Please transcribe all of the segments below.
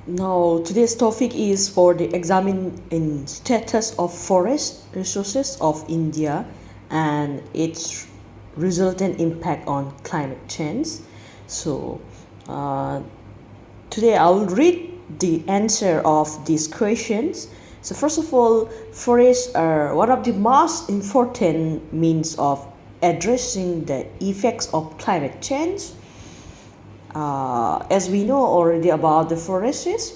Now, today's topic is for the examining status of forest resources of India and its resultant impact on climate change. So, uh, today I will read the answer of these questions. So, first of all, forests are one of the most important means of addressing the effects of climate change. As we know already about the forests,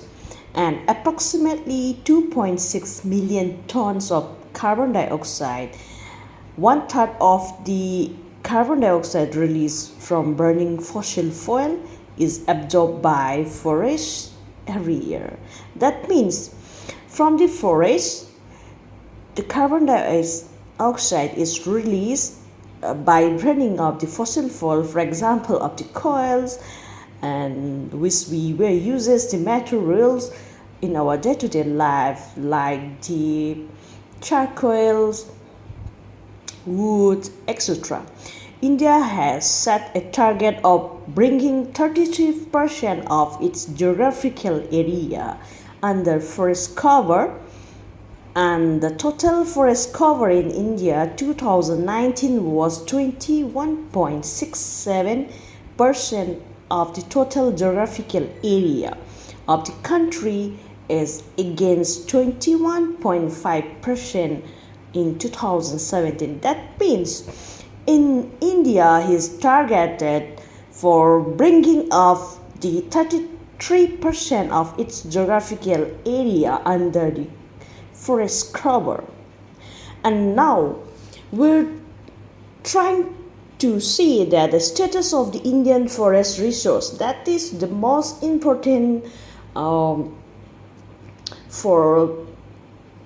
and approximately 2.6 million tons of carbon dioxide, one third of the carbon dioxide released from burning fossil fuel is absorbed by forests every year. That means from the forest, the carbon dioxide is released by burning of the fossil fuel, for example, of the coils, and which we were uses the materials in our day-to-day life, like the charcoals, wood, etc. India has set a target of bringing 33% of its geographical area under forest cover, and the total forest cover in India 2019 was 21.67% of the total geographical area of the country is against 21.5% in 2017. That means in India is targeted for bringing up the 33% of its geographical area under the forest cover. And now we're trying to see that the status of the Indian forest resource, that is the most important for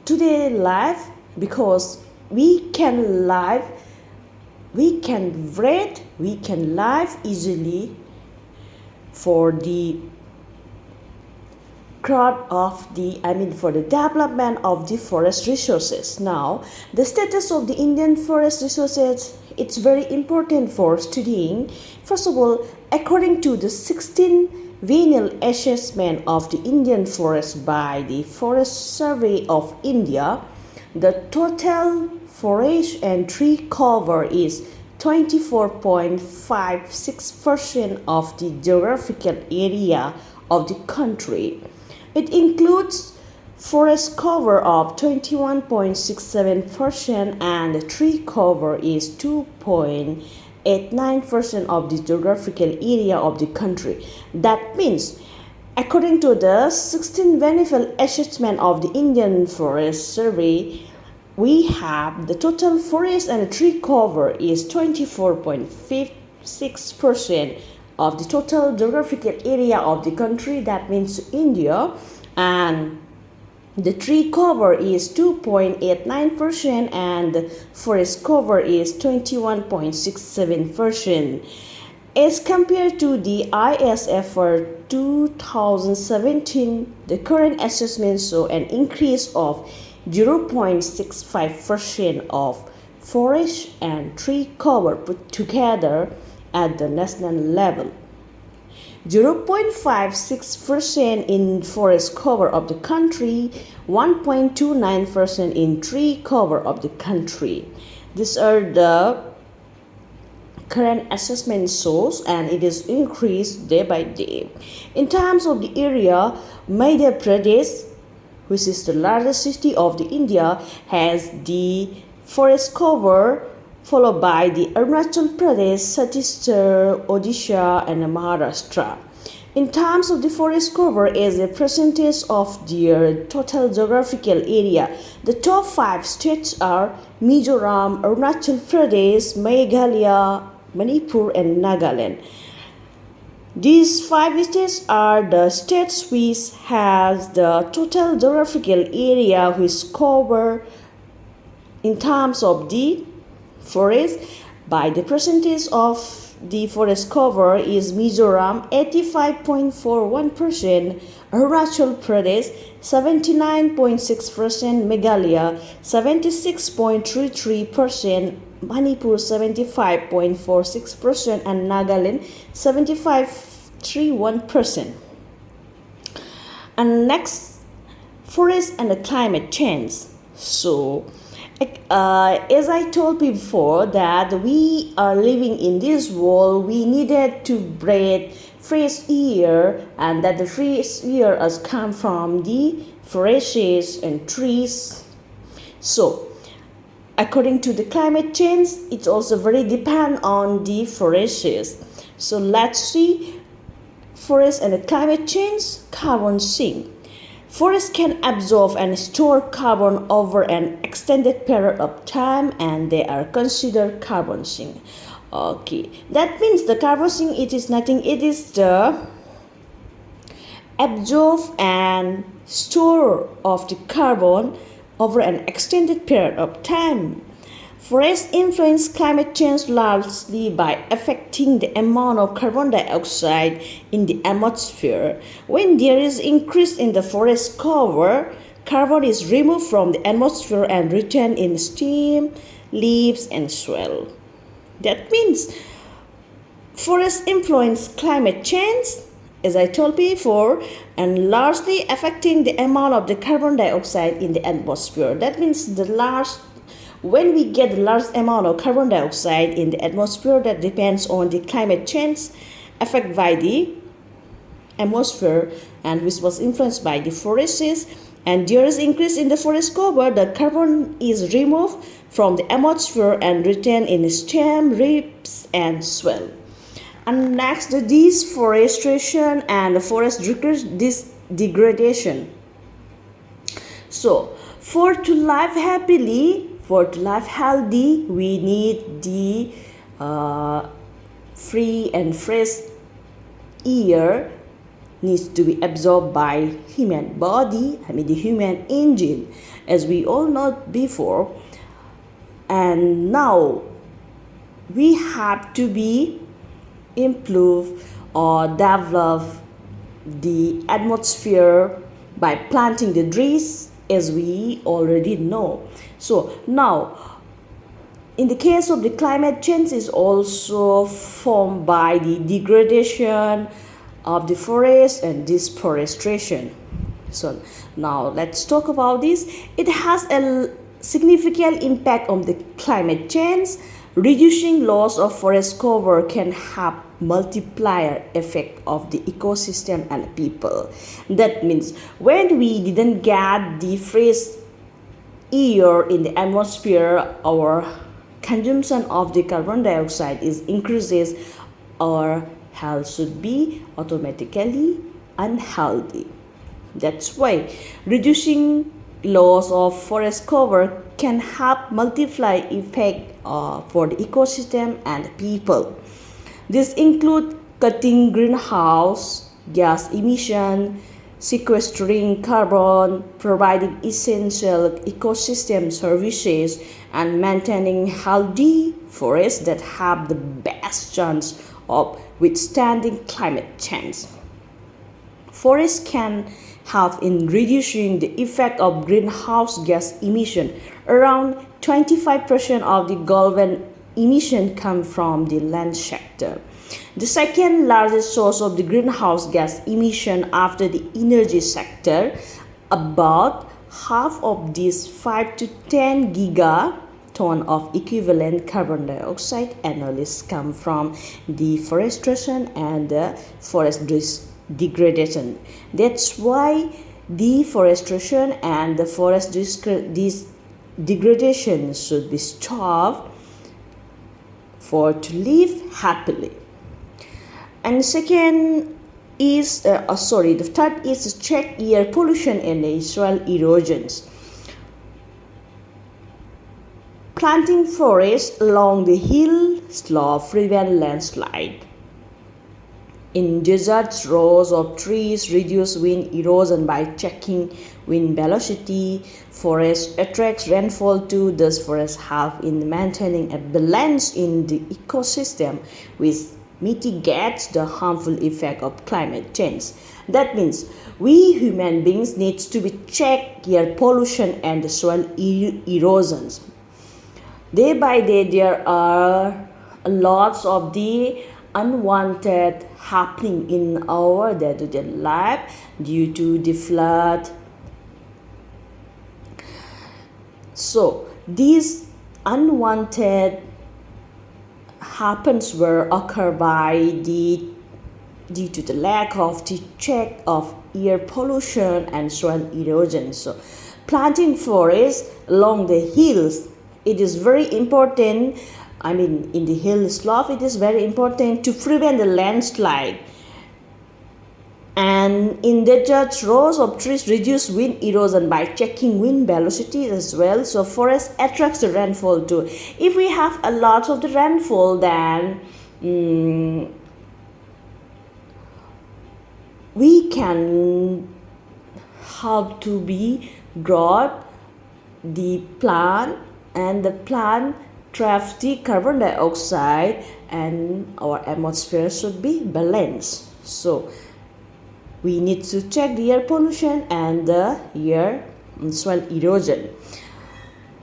today life, because we can breathe, we can live easily for the growth of for the development of the forest resources. Now, the status of the Indian forest resources, it's very important for studying. First of all, according to the 16th Biennial Assessment of the Indian Forest by the Forest Survey of India, the total forest and tree cover is 24.56% of the geographical area of the country. It includes forest cover of 21.67% and tree cover is 2.89% of the geographical area of the country. That means, according to the 16th Biennial Assessment of the Indian Forest Survey, we have the total forest and tree cover is 24.56% of the total geographical area of the country, that means India, and the tree cover is 2.89% and the forest cover is 21.67%. As compared to the ISF for 2017, the current assessment show an increase of 0.65% of forest and tree cover put together at the national level. 0.56% in forest cover of the country, 1.29% in tree cover of the country. These are the current assessment shows, and it is increased day by day. In terms of the area, Madhya Pradesh, which is the largest city of the India, has the forest cover, followed by the Arunachal Pradesh, Chhattisgarh, Odisha, and Maharashtra. In terms of the forest cover as a percentage of their total geographical area, the top 5 states are Mizoram, Arunachal Pradesh, Meghalaya, Manipur, and Nagaland. These 5 states are the states which has the total geographical area which cover in terms of the forest by the percentage of the forest cover is Mizoram 85.41%, Arunachal Pradesh 79.6%, Meghalaya 76.33%, Manipur 75.46%, and Nagaland 75.31%. And next, forest and the climate change. So, as I told before, that we are living in this world, we needed to breathe fresh air, and that the fresh air has come from the forests and trees. So, according to the climate change, it also very depend on the forests. So let's see forest and the climate change, carbon sink. Forests can absorb and store carbon over an extended period of time, and they are considered carbon sink. Okay, that means the carbon sink, it is nothing, it is the absorb and store of the carbon over an extended period of time. Forests influence climate change largely by affecting the amount of carbon dioxide in the atmosphere. When there is increase in the forest cover, carbon is removed from the atmosphere and retained in stem, leaves, and soil. That means forests influence climate change, as I told before, and largely affecting the amount of the carbon dioxide in the atmosphere. That means when we get a large amount of carbon dioxide in the atmosphere, that depends on the climate change affected by the atmosphere, and which was influenced by the forests, and there is increase in the forest cover, the carbon is removed from the atmosphere and retained in stem, leaves, and soil. And next, the deforestation and the forest degradation. So, for to live happily, for to live healthy, we need the free and fresh air needs to be absorbed by human body, the human engine, as we all know before. And now we have to be improve or develop the atmosphere by planting the trees, as we already know. So now, in the case of the climate change, is also formed by the degradation of the forest and deforestation. So now let's talk about this. It has a significant impact on the climate change. Reducing loss of forest cover can have multiplier effect of the ecosystem and people. That means when we didn't get the fresh air in the atmosphere, our consumption of the carbon dioxide is increases, our health should be automatically unhealthy. That's why reducing loss of forest cover can have multiply effect for the ecosystem and people. This include cutting greenhouse gas emission, sequestering carbon, providing essential ecosystem services, and maintaining healthy forests that have the best chance of withstanding climate change. Forests can help in reducing the effect of greenhouse gas emission. Around 25% of the global emission come from the land sector. The second largest source of the greenhouse gas emission after the energy sector, about half of these 5 to 10 gigaton of equivalent carbon dioxide annually come from deforestation and the forest degradation. That's why deforestation and the forest degradation should be stopped for to live happily. And the third is to check air pollution and soil erosions. Planting forests along the hill slope prevent landslide. In deserts, rows of trees reduce wind erosion by checking wind velocity. Forest attracts rainfall too, thus forests help in maintaining a balance in the ecosystem, which mitigates the harmful effect of climate change. That means we human beings need to be check air pollution and the soil erosions. Day by day there are lots of the unwanted happening in our day-to-day life due to the flood. So these unwanted happens were occur by the due to the lack of the check of air pollution and soil erosion. So planting forests along the hills, it is very important. I mean, in the hill slope, it is very important to prevent the landslide. And in desert, rows of trees reduce wind erosion by checking wind velocity as well. So forest attracts the rainfall too. If we have a lot of the rainfall, then we can help to be grow the plant, and the plant traps the carbon dioxide, and our atmosphere should be balanced. So we need to check the air pollution and the air and soil erosion.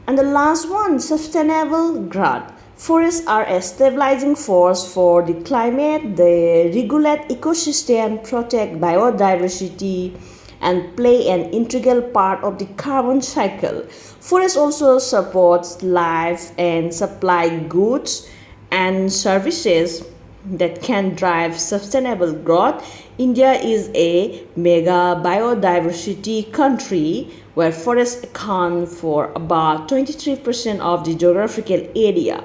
And the last one, sustainable growth. Forests are a stabilizing force for the climate. They regulate ecosystem, protect biodiversity, and play an integral part of the carbon cycle. Forests also support life and supply goods and services that can drive sustainable growth. India is a mega biodiversity country where forests account for about 23% of the geographical area.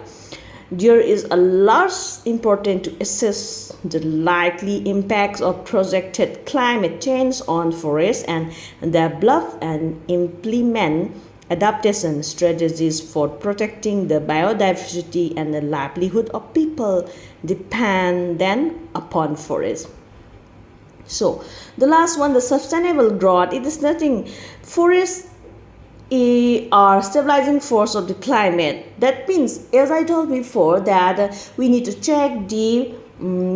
There is a large importance to assess the likely impacts of projected climate change on forests and develop and implement adaptation strategies for protecting the biodiversity and the livelihood of people dependent upon forests. So the last one, the sustainable growth, it is nothing. Forests are stabilizing force of the climate. That means, as I told before, that we need to check the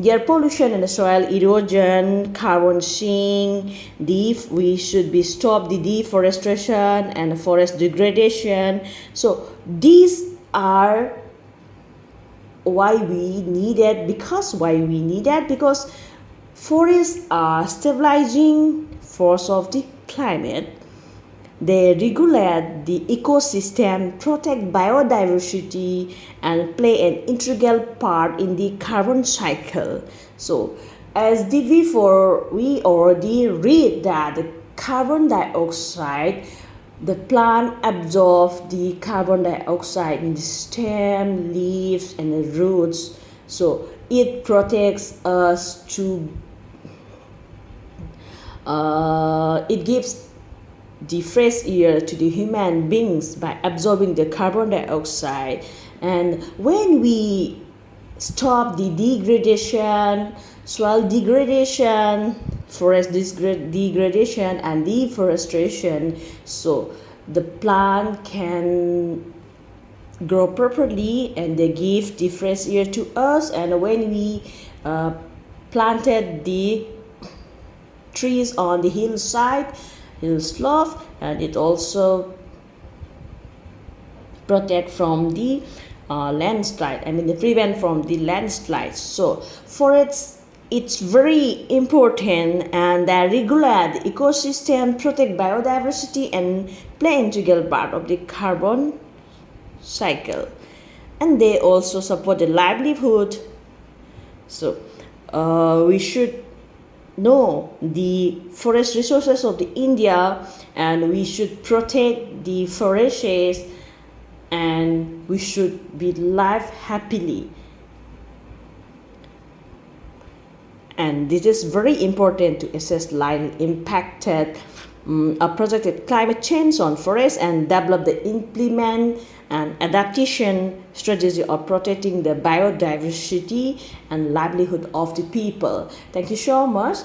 air pollution and the soil erosion, carbon sink, we should be stop the deforestation and forest degradation. So these are why we need it. Because forests are stabilizing force of the climate. They regulate the ecosystem, protect biodiversity, and play an integral part in the carbon cycle. So, as the before, we already read that the carbon dioxide, the plant absorbs the carbon dioxide in the stem, leaves, and the roots. So, it protects us to, it gives the fresh air to the human beings by absorbing the carbon dioxide. And when we stop the degradation, soil degradation, forest degradation, and deforestation, so the plant can grow properly and they give the fresh air to us. And when we planted the trees on the hillside, hill slope, and it also protect from the landslide. I mean, they prevent from the landslides. So forests, it's very important, and they regulate the ecosystem, protect biodiversity, and play an integral part of the carbon cycle. And they also support the livelihood. So we should know the forest resources of the India, and we should protect the forests, and we should be live happily. And this is very important to assess likely impacted projected climate change on forests and develop the implement and adaptation strategy of protecting the biodiversity and livelihood of the people. Thank you so much.